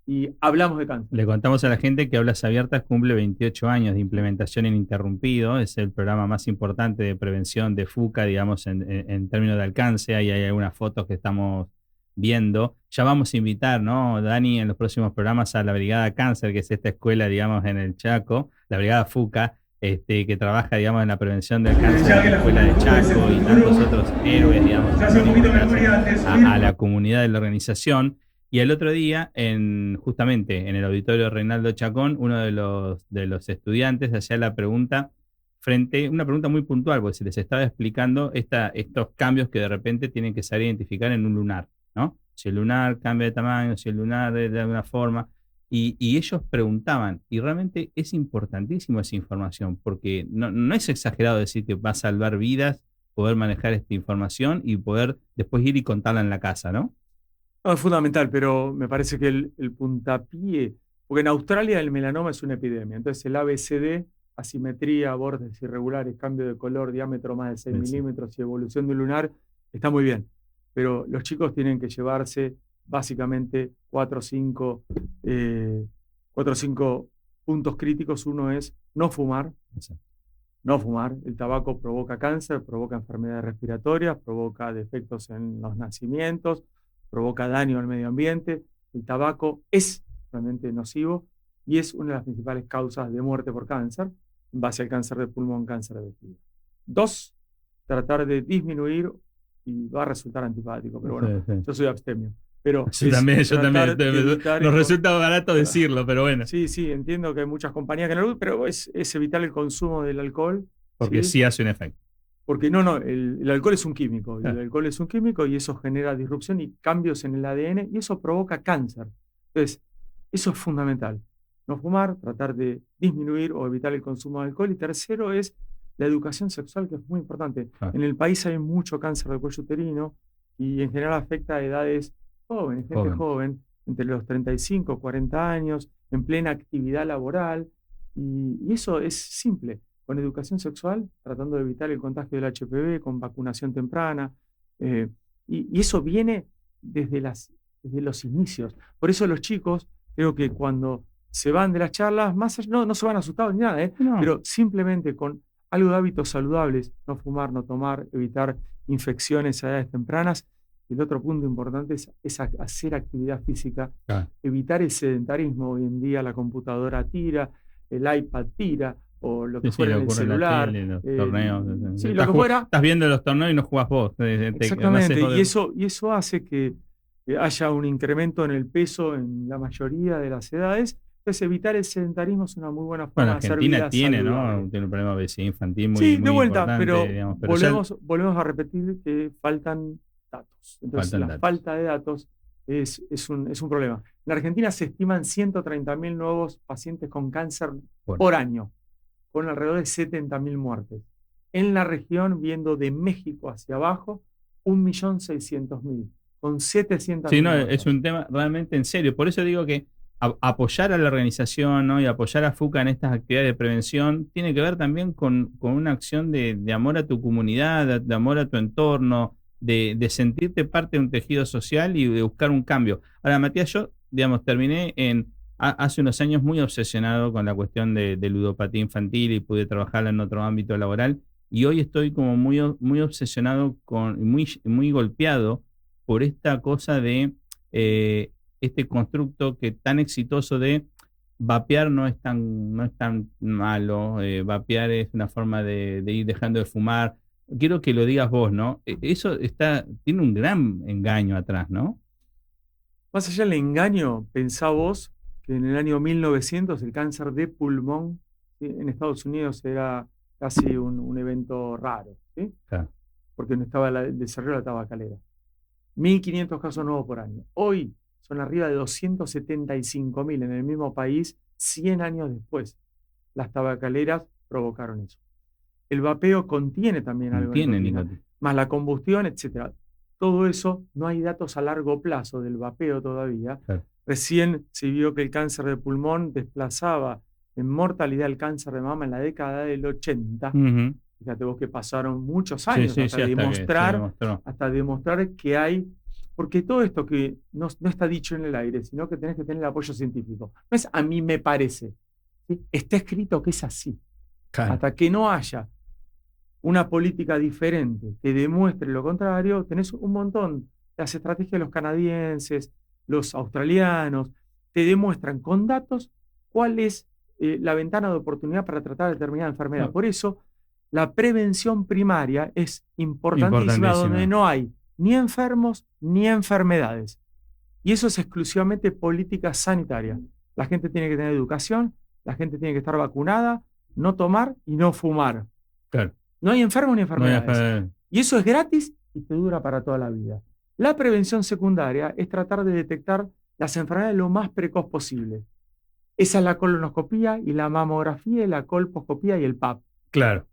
y hablamos de cáncer. Le contamos a la gente que Aulas Abiertas cumple 28 años de implementación ininterrumpido. Es el programa más importante de prevención de FUCA, digamos, en términos de alcance. Ahí hay algunas fotos que estamos viendo. Ya vamos a invitar, ¿no, Dani, en los próximos programas a la Brigada Cáncer, que es esta escuela, digamos, en el Chaco, la Brigada FUCA, que trabaja, digamos, en la prevención del cáncer en la escuela de Chaco y tantos otros héroes, digamos, a la comunidad de la organización. Y el otro día, justamente en el auditorio Reinaldo Chacón, uno de los estudiantes hacía la pregunta una pregunta muy puntual, porque se les estaba explicando estos cambios que de repente tienen que saber identificar en un lunar, ¿no? Si el lunar cambia de tamaño, si el lunar de alguna forma. Y ellos preguntaban, y realmente es importantísimo esa información, porque no es exagerado decir que va a salvar vidas, poder manejar esta información y poder después ir y contarla en la casa, ¿no? No, es fundamental, pero me parece que el puntapié, porque en Australia el melanoma es una epidemia, entonces el ABCD, asimetría, bordes irregulares, cambio de color, diámetro más de 6 milímetros y evolución del lunar, está muy bien, pero los chicos tienen que llevarse básicamente 4 o 5 puntos críticos. Uno es no fumar. Exacto. No fumar. El tabaco provoca cáncer, provoca enfermedades respiratorias, provoca defectos en los nacimientos, provoca daño al medio ambiente. El tabaco es realmente nocivo y es una de las principales causas de muerte por cáncer, en base al cáncer de pulmón, cáncer de vejiga. 2, tratar de disminuir, y va a resultar antipático, pero bueno, Sí. yo soy abstemio. Pero Yo también. Nos resulta barato Claro. decirlo, pero bueno. Sí, entiendo que hay muchas compañías que no lo usan, pero es evitar el consumo del alcohol. Porque sí hace un efecto. Porque el alcohol es un químico, y Claro. el alcohol es un químico y eso genera disrupción y cambios en el ADN y eso provoca cáncer. Entonces, eso es fundamental. No fumar, tratar de disminuir o evitar el consumo de alcohol. Y tercero es la educación sexual, que es muy importante. Claro. En el país hay mucho cáncer de cuello uterino y en general afecta a edades jóvenes, gente joven, entre los 35, 40 años, en plena actividad laboral. Y eso es simple. Con educación sexual, tratando de evitar el contagio del HPV, con vacunación temprana. Y eso viene desde los inicios. Por eso los chicos, creo que cuando se van de las charlas, no se van asustados ni nada, No. pero simplemente con algo de hábitos saludables, no fumar, no tomar, evitar infecciones a edades tempranas. Y el otro punto importante es hacer actividad física, evitar el sedentarismo. Hoy en día la computadora tira, el iPad tira, o lo que fuera en el celular. Los torneos. Sí, lo que fuera. Estás viendo los torneos y no jugás vos. Exactamente, y eso hace que haya un incremento en el peso en la mayoría de las edades. Entonces, evitar el sedentarismo es una muy buena forma de hacer Argentina vida tiene, saludable. ¿no? Tiene un problema de obesidad infantil muy, Sí, muy de vuelta, importante, pero, digamos, volvemos a repetir que faltan datos. Entonces, falta de datos es un problema. En Argentina se estiman 130.000 nuevos pacientes con cáncer por año, con alrededor de 70.000 muertes. En la región, viendo de México hacia abajo, 1.600.000, con 700.000 Sí, no, muertes. es un tema realmente en serio. Por eso digo que apoyar a la organización, ¿no? Y apoyar a FUCA en estas actividades de prevención tiene que ver también con una acción de amor a tu comunidad, de amor a tu entorno, de sentirte parte de un tejido social y de buscar un cambio. Ahora, Matías, yo, digamos, terminé hace unos años muy obsesionado con la cuestión de ludopatía infantil y pude trabajarla en otro ámbito laboral, y hoy estoy como muy, muy obsesionado muy golpeado por esta cosa de este constructo que tan exitoso de vapear no es tan malo, vapear es una forma de ir dejando de fumar. Quiero que lo digas vos, ¿no? Eso tiene un gran engaño atrás, ¿no? Más allá del engaño, pensá vos que en el año 1900 el cáncer de pulmón, ¿sí?, en Estados Unidos era casi un evento raro, ¿sí? Claro. Porque no estaba el desarrollo de la tabacalera. 1.500 casos nuevos por año. Hoy son arriba de 275.000 en el mismo país, 100 años después. Las tabacaleras provocaron eso. El vapeo contiene también algo de nicotina, más la combustión, etc. todo eso, no hay datos a largo plazo del vapeo todavía. Claro. Recién se vio que el cáncer de pulmón desplazaba en mortalidad el cáncer de mama en la década del 80. Ujú. Fíjate vos que pasaron muchos Sí, años sí, hasta sí, hasta que se demostrar, demostró. que hay, porque todo esto que no está dicho en el aire, sino que tenés que tener el apoyo científico. No es a mí me parece, ¿sí? Está escrito que es así. Claro. Hasta que no haya una política diferente que demuestre lo contrario, tenés un montón. Las estrategias de los canadienses, los australianos, te demuestran con datos cuál es la ventana de oportunidad para tratar determinada enfermedad. No. Por eso, la prevención primaria es importantísima, Importantísima. donde no hay ni enfermos ni enfermedades. Y eso es exclusivamente política sanitaria. La gente tiene que tener educación, la gente tiene que estar vacunada, no tomar y no fumar. Claro. No hay enfermos ni No hay enfermedades. Y eso es gratis y te dura para toda la vida. La prevención secundaria es tratar de detectar las enfermedades lo más precoz posible. Esa es la colonoscopía y la mamografía y la colposcopía y el PAP. Claro.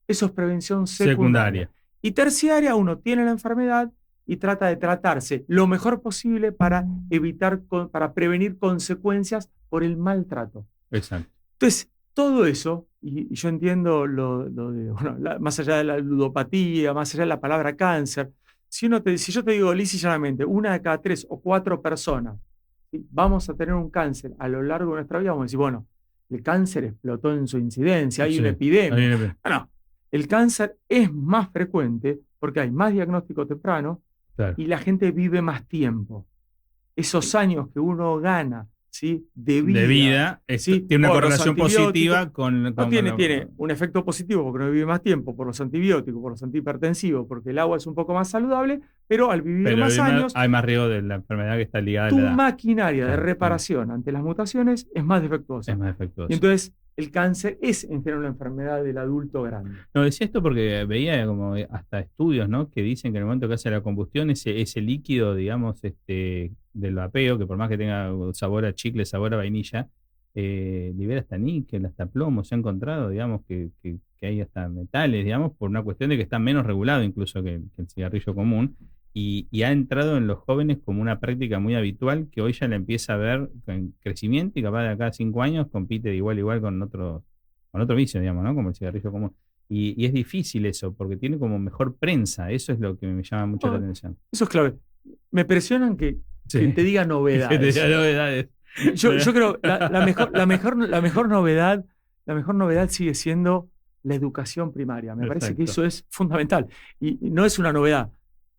Eso es prevención secundaria. Secundaria. Y terciaria, uno tiene la enfermedad y trata de tratarse lo mejor posible para evitar, para prevenir consecuencias por el maltrato. Exacto. Entonces, todo eso, y yo entiendo lo de, bueno, más allá de la ludopatía, más allá de la palabra cáncer, si yo te digo lisa y llanamente, 1 de cada 3 o 4 personas, ¿sí? Vamos a tener un cáncer a lo largo de nuestra vida, vamos a decir, bueno, el cáncer explotó en su incidencia, hay Sí, una epidemia. hay una epidemia. No, el cáncer es más frecuente porque hay más diagnóstico temprano Claro. y la gente vive más tiempo. Esos años que uno gana, ¿sí? de vida, ¿sí? tiene una por los correlación antibióticos, positiva con no tiene un efecto positivo porque no vive más tiempo por los antibióticos, por los antihipertensivos, porque el agua es un poco más saludable, pero al vivir pero más años, hay más riesgo de la enfermedad que está ligada a tu la edad. maquinaria de Claro, reparación ante las mutaciones es más defectuosa. Es más defectuoso. Y entonces el cáncer es en general una enfermedad del adulto grande. No, decía esto porque veía como hasta estudios, ¿no? Que dicen que en el momento que hace la combustión, ese líquido, digamos, del vapeo, que por más que tenga sabor a chicle, sabor a vainilla, libera hasta níquel, hasta plomo. Se ha encontrado, digamos, que hay hasta metales, digamos, por una cuestión de que está menos regulado incluso que el cigarrillo común. Y ha entrado en los jóvenes como una práctica muy habitual que hoy ya la empieza a ver en crecimiento y capaz de acá a 5 años compite de igual a igual con otro vicio, digamos, ¿no? Como el cigarrillo común. Y es difícil eso, porque tiene como mejor prensa. Eso es lo que me llama mucho la atención. Eso es clave. Me presionan que te diga novedades. Que te diga novedades. Yo creo la mejor novedad sigue siendo la educación primaria. Me parece que eso es fundamental. Y no es una novedad,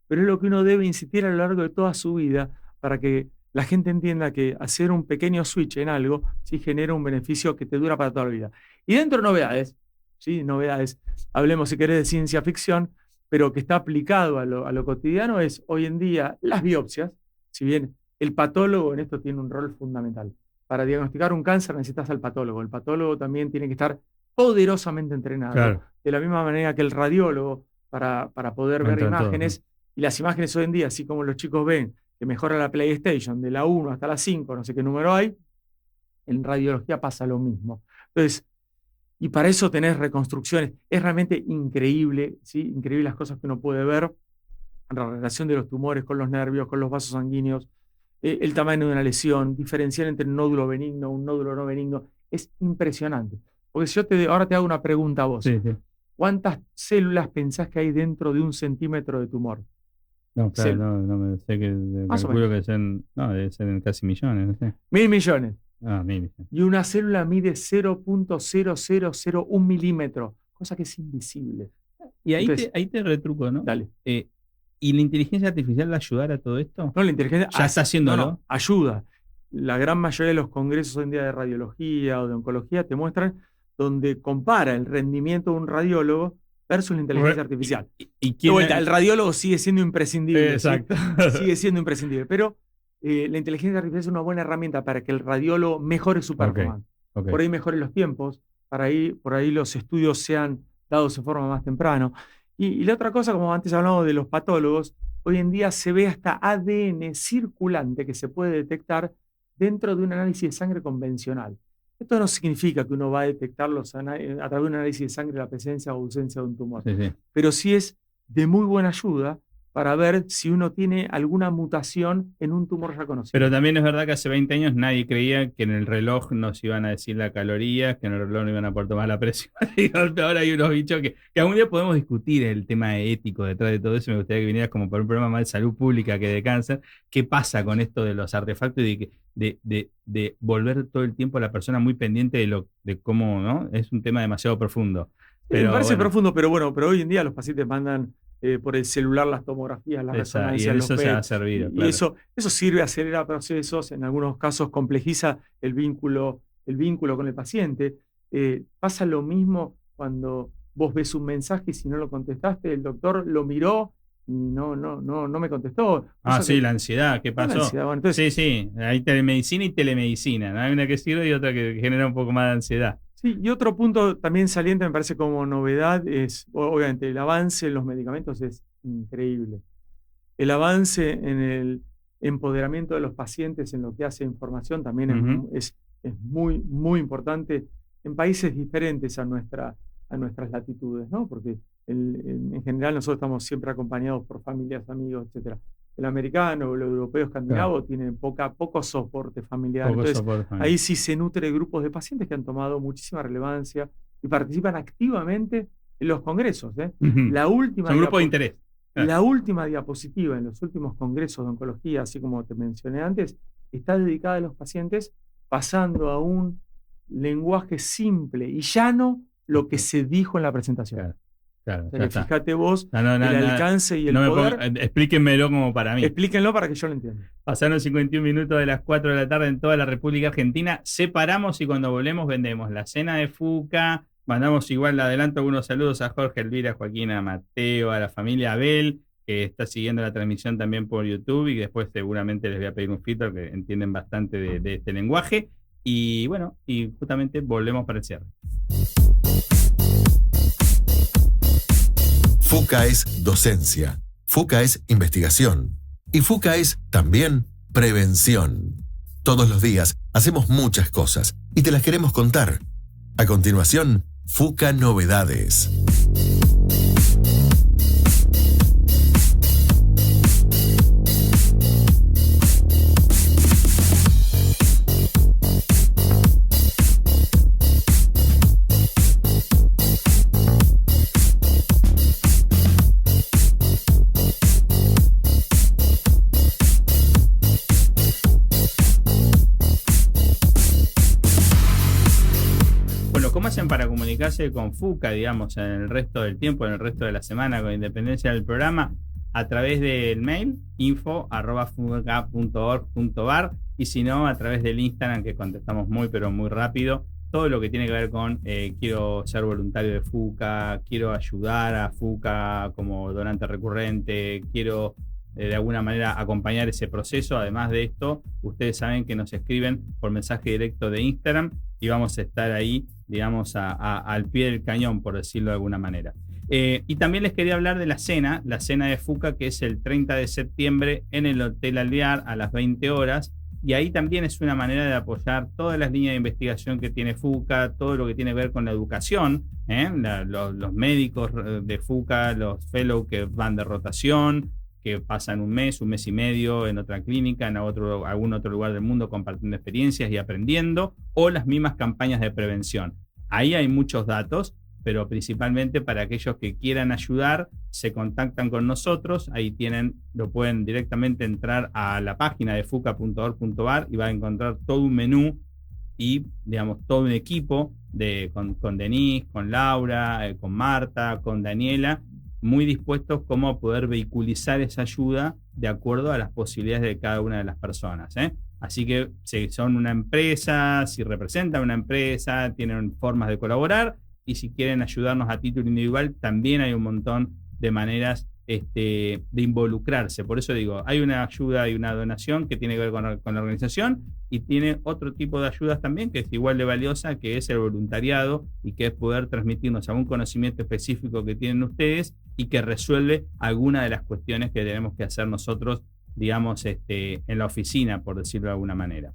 pero es lo que uno debe insistir a lo largo de toda su vida para que la gente entienda que hacer un pequeño switch en algo sí genera un beneficio que te dura para toda la vida. Y dentro de novedades, ¿sí? Novedades, hablemos si querés de ciencia ficción, pero que está aplicado a lo cotidiano, es hoy en día las biopsias. Si bien el patólogo en esto tiene un rol fundamental. Para diagnosticar un cáncer necesitas al patólogo. El patólogo también tiene que estar poderosamente entrenado. Claro. De la misma manera que el radiólogo, para poder ver imágenes. Todo, ¿no? Y las imágenes hoy en día, así como los chicos ven que mejora la PlayStation de la 1 hasta la 5, no sé qué número hay, en radiología pasa lo mismo. Entonces, y para eso tenés reconstrucciones. Es realmente increíble, ¿sí? Increíble las cosas que uno puede ver. La relación de los tumores con los nervios, con los vasos sanguíneos, el tamaño de una lesión, diferenciar entre un nódulo benigno, un nódulo no benigno. Es impresionante. Porque si ahora te hago una pregunta a vos. Sí. ¿Cuántas células pensás que hay dentro de 1 centímetro de tumor? No, claro, no me sé que calculo que debe ser casi millones, no sé. 1.000 millones. 1.000 millones. Y una célula mide 0.0001 milímetro, cosa que es invisible. Y ahí te retruco, ¿no? Dale. ¿Y la inteligencia artificial va a ayudar a todo esto? No, la inteligencia ya está haciéndolo. No, ayuda. La gran mayoría de los congresos hoy en día de radiología o de oncología te muestran donde compara el rendimiento de un radiólogo versus la inteligencia artificial. De vuelta, el radiólogo sigue siendo imprescindible. Exacto. ¿Sí? Sigue siendo imprescindible. Pero la inteligencia artificial es una buena herramienta para que el radiólogo mejore su performance. Okay. Por ahí mejore los tiempos, por ahí los estudios sean dados de forma más temprano. Y la otra cosa, como antes hablamos de los patólogos, hoy en día se ve hasta ADN circulante que se puede detectar dentro de un análisis de sangre convencional. Esto no significa que uno va a detectarlo a través de un análisis de sangre la presencia o ausencia de un tumor. Sí. Pero sí es de muy buena ayuda para ver si uno tiene alguna mutación en un tumor ya conocido. Pero también es verdad que hace 20 años nadie creía que en el reloj nos iban a decir la caloría, que en el reloj no iban a poder tomar la presión. Y ahora hay unos bichos que algún día podemos discutir el tema ético detrás de todo eso. Me gustaría que vinieras como para un programa más de salud pública que de cáncer. ¿Qué pasa con esto de los artefactos y de volver todo el tiempo a la persona muy pendiente de cómo, ¿no? Es un tema demasiado profundo. Me parece profundo, pero hoy en día los pacientes mandan por el celular las tomografías, las resonancias, los eso PET, se ha servido, y claro. eso sirve, acelera procesos, en algunos casos complejiza el vínculo con el paciente. Pasa lo mismo cuando vos ves un mensaje y si no lo contestaste, el doctor lo miró y no me contestó. Sí, la ansiedad, ¿qué pasó? La ansiedad, bueno, entonces, sí, hay telemedicina y telemedicina, ¿no? Hay una que sirve y otra que genera un poco más de ansiedad. sí, y otro punto también saliente, me parece como novedad, es obviamente el avance en los medicamentos es increíble. El avance en el empoderamiento de los pacientes en lo que hace información también es muy, muy importante en países diferentes a nuestras latitudes, ¿no? Porque en general nosotros estamos siempre acompañados por familias, amigos, etc. El americano o el europeo escandinavo tiene poco soporte familiar. Entonces, ahí sí se nutre de grupos de pacientes que han tomado muchísima relevancia y participan activamente en los congresos. Son grupos de interés. La última diapositiva en los últimos congresos de oncología, así como te mencioné antes, está dedicada a los pacientes pasando a un lenguaje simple y llano lo que se dijo en la presentación. Claro, o sea, fíjate vos el alcance y el poder. Explíquenmelo como para mí. Explíquenlo para que yo lo entienda. Pasaron 51 minutos de las 4 de la tarde en toda la República Argentina. Separamos y cuando volvemos vendemos la cena de FUCA. Mandamos igual, le adelanto algunos saludos a Jorge, Elvira, Joaquín, a Mateo, a la familia Abel, que está siguiendo la transmisión también por YouTube y después seguramente les voy a pedir un feedback, que entienden bastante de este lenguaje. Y bueno, y justamente volvemos para el cierre. FUCA es docencia, FUCA es investigación y FUCA es también prevención. Todos los días hacemos muchas cosas y te las queremos contar. A continuación, FUCA Novedades. Para comunicarse con FUCA, digamos, en el resto del tiempo, en el resto de la semana, con independencia del programa, a través del mail info@fuca.org.bar y si no, a través del Instagram, que contestamos muy pero muy rápido, todo lo que tiene que ver con quiero ser voluntario de FUCA, quiero ayudar a FUCA como donante recurrente, quiero de alguna manera acompañar ese proceso. Además de esto, ustedes saben que nos escriben por mensaje directo de Instagram y vamos a estar ahí, digamos, al pie del cañón, por decirlo de alguna manera. Y también les quería hablar de la cena de FUCA, que es el 30 de septiembre en el Hotel Alvear a las 20 horas. Y ahí también es una manera de apoyar todas las líneas de investigación que tiene FUCA, todo lo que tiene que ver con la educación, los médicos de FUCA, los fellows que van de rotación, que pasan un mes y medio en otra clínica, en algún otro lugar del mundo compartiendo experiencias y aprendiendo, o las mismas campañas de prevención. Ahí hay muchos datos, pero principalmente para aquellos que quieran ayudar, se contactan con nosotros, ahí lo pueden directamente entrar a la página de fuca.org.bar y va a encontrar todo un menú y, digamos, todo un equipo con Denise, con Laura, con Marta, con Daniela, muy dispuestos como a poder vehiculizar esa ayuda de acuerdo a las posibilidades de cada una de las personas. Así que si son una empresa, si representan una empresa, tienen formas de colaborar y si quieren ayudarnos a título individual, también hay un montón de maneras de involucrarse. Por eso digo, hay una ayuda y una donación que tiene que ver con la organización y tiene otro tipo de ayudas también que es igual de valiosa, que es el voluntariado y que es poder transmitirnos algún conocimiento específico que tienen ustedes y que resuelve alguna de las cuestiones que tenemos que hacer nosotros, digamos, en la oficina, por decirlo de alguna manera.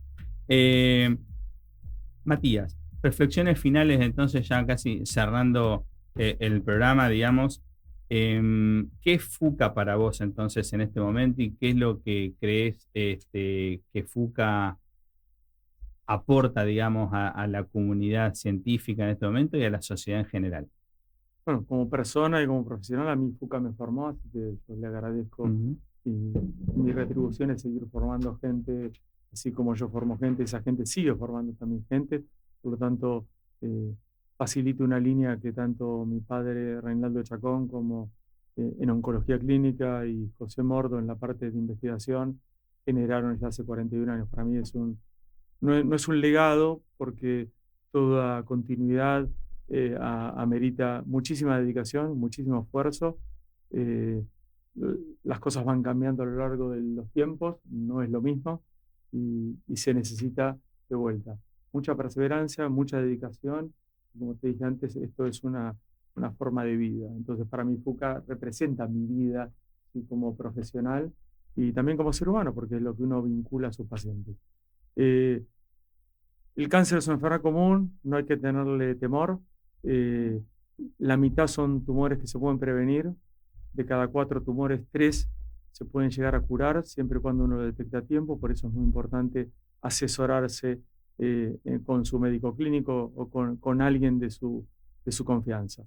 Matías, reflexiones finales, entonces ya casi cerrando el programa, digamos. ¿Qué es FUCA para vos entonces en este momento y qué es lo que crees que FUCA aporta, digamos, a la comunidad científica en este momento y a la sociedad en general? Bueno, como persona y como profesional, a mí FUCA me formó, así que yo le agradezco. Y mi retribución es seguir formando gente, así como yo formo gente, esa gente sigue formando también gente. Por lo tanto, facilito una línea que tanto mi padre Reinaldo Chacón como en oncología clínica y José Mordo en la parte de investigación generaron ya hace 41 años. Para mí no es un legado, porque toda continuidad amerita muchísima dedicación, muchísimo esfuerzo. Las cosas van cambiando a lo largo de los tiempos, no es lo mismo, y se necesita de vuelta mucha perseverancia, mucha dedicación. Como te dije antes, esto es una forma de vida. Entonces, para mí FUCA representa mi vida, ¿sí?, como profesional y también como ser humano, porque es lo que uno vincula a sus pacientes. El cáncer es una enfermedad común, no hay que tenerle temor. La mitad son tumores que se pueden prevenir. De cada 4 tumores, 3 se pueden llegar a curar, siempre y cuando uno lo detecte a tiempo. Por eso es muy importante asesorarse con su médico clínico o con alguien de su confianza.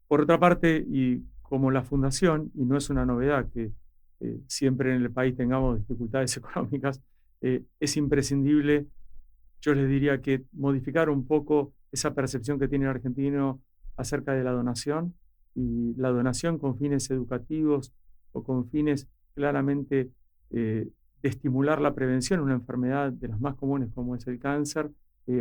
Por otra parte, y como la fundación, y no es una novedad que siempre en el país tengamos dificultades económicas, es imprescindible, yo les diría, que modificar un poco esa percepción que tiene el argentino acerca de la donación, y la donación con fines educativos o con fines claramente de estimular la prevención de una enfermedad de las más comunes como es el cáncer,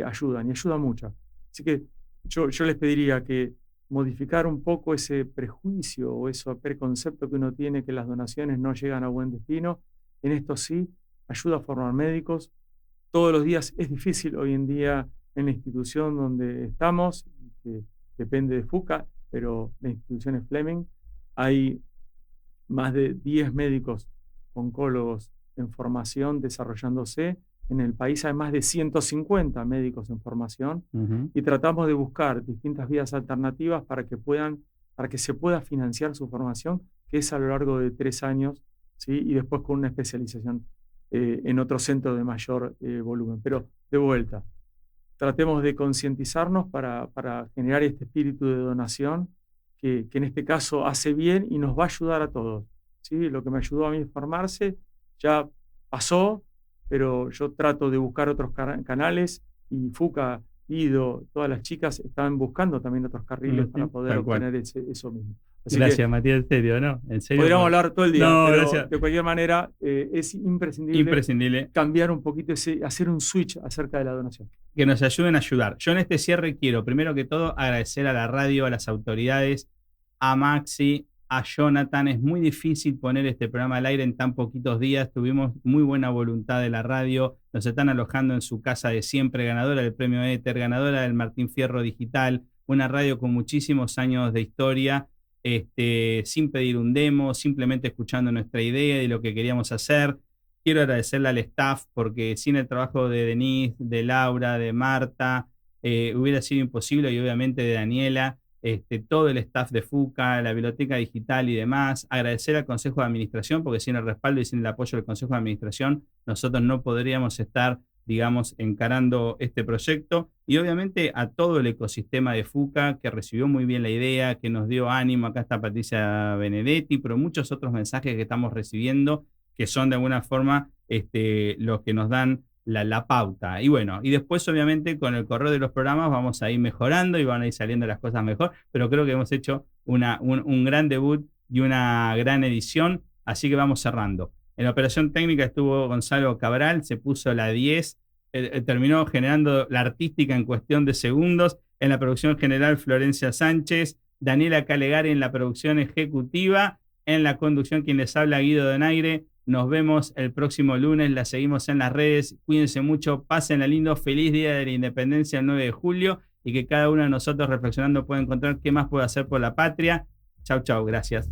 ayudan, y ayudan mucho. Así que yo les pediría que modificar un poco ese prejuicio o ese preconcepto que uno tiene, que las donaciones no llegan a buen destino. En esto sí, ayuda a formar médicos. Todos los días es difícil hoy en día en la institución donde estamos, que depende de FUCA, pero la institución es Fleming. Hay más de 10 médicos oncólogos en formación desarrollándose. En el país hay más de 150 médicos en formación, y tratamos de buscar distintas vías alternativas para que se pueda financiar su formación, que es a lo largo de 3 años, ¿sí?, y después con una especialización en otro centro de mayor volumen. Pero de vuelta, tratemos de concientizarnos para generar este espíritu de donación que en este caso hace bien y nos va a ayudar a todos, ¿sí? Lo que me ayudó a mí a formarse ya pasó, pero yo trato de buscar otros canales, y FUCA, Ido, todas las chicas están buscando también otros carriles para poder obtener eso mismo. Así gracias, Matías, en serio, ¿no? En serio, podríamos hablar todo el día, pero gracias. De cualquier manera es imprescindible cambiar un poquito, hacer un switch acerca de la donación. Que nos ayuden a ayudar. Yo en este cierre quiero, primero que todo, agradecer a la radio, a las autoridades, a Maxi, a Jonathan. Es muy difícil poner este programa al aire en tan poquitos días. Tuvimos muy buena voluntad de la radio. Nos están alojando en su casa de siempre, ganadora del premio Éter, ganadora del Martín Fierro Digital, una radio con muchísimos años de historia, sin pedir un demo, simplemente escuchando nuestra idea y lo que queríamos hacer. Quiero agradecerle al staff, porque sin el trabajo de Denise, de Laura, de Marta, hubiera sido imposible, y obviamente de Daniela, todo el staff de FUCA, la biblioteca digital y demás. Agradecer al Consejo de Administración, porque sin el respaldo y sin el apoyo del Consejo de Administración, nosotros no podríamos estar, digamos, encarando este proyecto. Y obviamente a todo el ecosistema de FUCA, que recibió muy bien la idea, que nos dio ánimo. Acá está Patricia Benedetti, pero muchos otros mensajes que estamos recibiendo, que son de alguna forma los que nos dan la pauta. Y bueno, y después obviamente con el correo de los programas vamos a ir mejorando y van a ir saliendo las cosas mejor, pero creo que hemos hecho un gran debut y una gran edición, así que vamos cerrando. En la operación técnica estuvo Gonzalo Cabral, se puso la 10, terminó generando la artística en cuestión de segundos. En la producción general, Florencia Sánchez, Daniela Calegari en la producción ejecutiva, en la conducción quien les habla, Guido Donaire. Nos vemos el próximo lunes, la seguimos en las redes. Cuídense mucho, pásenla lindo, feliz Día de la Independencia el 9 de julio, y que cada uno de nosotros reflexionando pueda encontrar qué más puede hacer por la patria. Chau, chau, gracias.